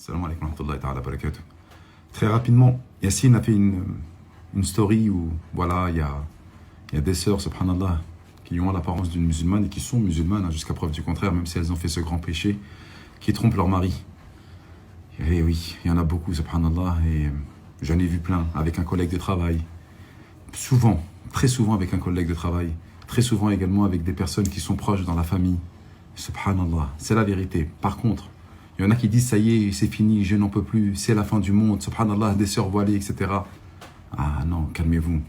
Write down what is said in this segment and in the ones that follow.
Salam alaikum wa rahmatullahi ta'ala barakatuh. Très rapidement, Yassine a fait une story où, voilà, il y a des sœurs, subhanallah, qui ont l'apparence d'une musulmane et qui sont musulmanes, hein, jusqu'à preuve du contraire, même si elles ont fait ce grand péché, qui trompent leur mari. Et oui, il y en a beaucoup, subhanallah, et j'en ai vu plein avec un collègue de travail. Souvent, très souvent avec un collègue de travail. Très souvent également avec des personnes qui sont proches dans la famille. Subhanallah, c'est la vérité. Par contre, il y en a qui disent, ça y est, c'est fini, je n'en peux plus, c'est la fin du monde, subhanallah, des sœurs voilées, etc. Ah non, calmez-vous.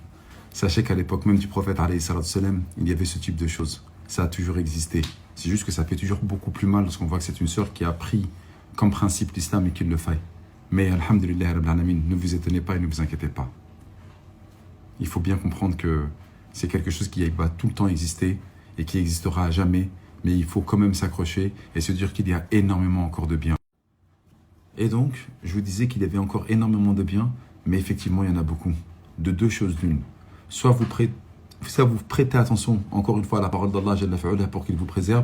Sachez qu'à l'époque même du prophète, alayhi salatu wassalam, il y avait ce type de choses. Ça a toujours existé. C'est juste que ça fait toujours beaucoup plus mal lorsqu'on voit que c'est une sœur qui a pris comme principe l'islam et qu'il le faille. Mais alhamdulillah, rabbil alamin, ne vous étonnez pas et ne vous inquiétez pas. Il faut bien comprendre que c'est quelque chose qui va tout le temps exister et qui existera à jamais. Mais il faut quand même s'accrocher et se dire qu'il y a énormément encore de bien. Et donc, je vous disais qu'il y avait encore énormément de bien, mais effectivement, il y en a beaucoup. De deux choses l'une. Soit vous prêtez attention, encore une fois, à la parole d'Allah Jalla fa'ala pour qu'il vous préserve.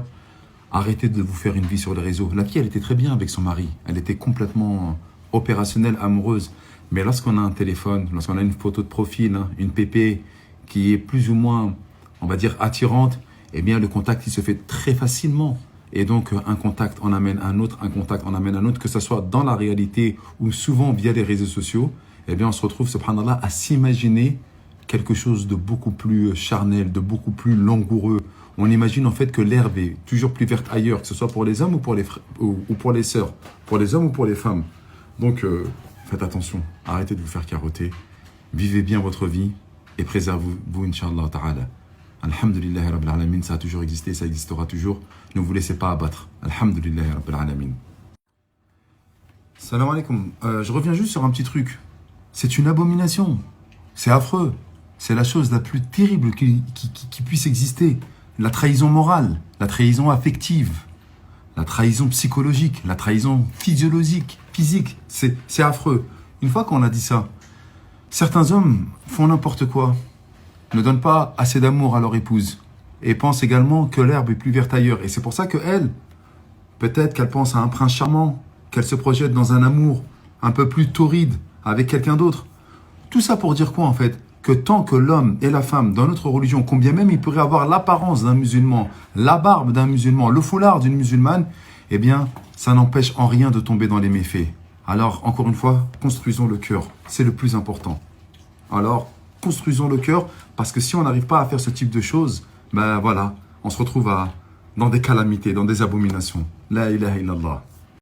Arrêtez de vous faire une vie sur les réseaux. La fille, elle était très bien avec son mari. Elle était complètement opérationnelle, amoureuse. Mais lorsqu'on a un téléphone, lorsqu'on a une photo de profil, hein, une pépé qui est plus ou moins, on va dire, attirante, eh bien, le contact, il se fait très facilement. Et donc, un contact en amène un autre, un contact en amène un autre, que ce soit dans la réalité ou souvent via les réseaux sociaux, eh bien, on se retrouve, subhanallah, à s'imaginer quelque chose de beaucoup plus charnel, de beaucoup plus langoureux. On imagine en fait que l'herbe est toujours plus verte ailleurs, que ce soit pour les hommes ou pour les sœurs, pour les hommes ou pour les femmes. Donc, faites attention, arrêtez de vous faire carotter, vivez bien votre vie et préservez-vous, Inch'Allah ta'ala. Alhamdulillah Rabbil Alamin, ça a toujours existé, ça existera toujours. Ne vous laissez pas abattre. Alhamdulillah Rabbil Alamin. Salam alaikum. Je reviens juste sur un petit truc. C'est une abomination. C'est affreux. C'est la chose la plus terrible qui puisse exister. La trahison morale, la trahison affective, la trahison psychologique, la trahison physique. C'est affreux. Une fois qu'on a dit ça, certains hommes font n'importe quoi. Ne donnent pas assez d'amour à leur épouse et pensent également que l'herbe est plus verte ailleurs. Et c'est pour ça qu'elle, peut-être qu'elle pense à un prince charmant, qu'elle se projette dans un amour un peu plus torride avec quelqu'un d'autre. Tout ça pour dire quoi en fait? Que tant que l'homme et la femme dans notre religion, combien même il pourrait avoir l'apparence d'un musulman, la barbe d'un musulman, le foulard d'une musulmane, eh bien ça n'empêche en rien de tomber dans les méfaits. Alors encore une fois, construisons le cœur, c'est le plus important. Alors construisons le cœur, parce que si on n'arrive pas à faire ce type de choses, ben voilà, on se retrouve dans des calamités, dans des abominations. La ilaha illallah.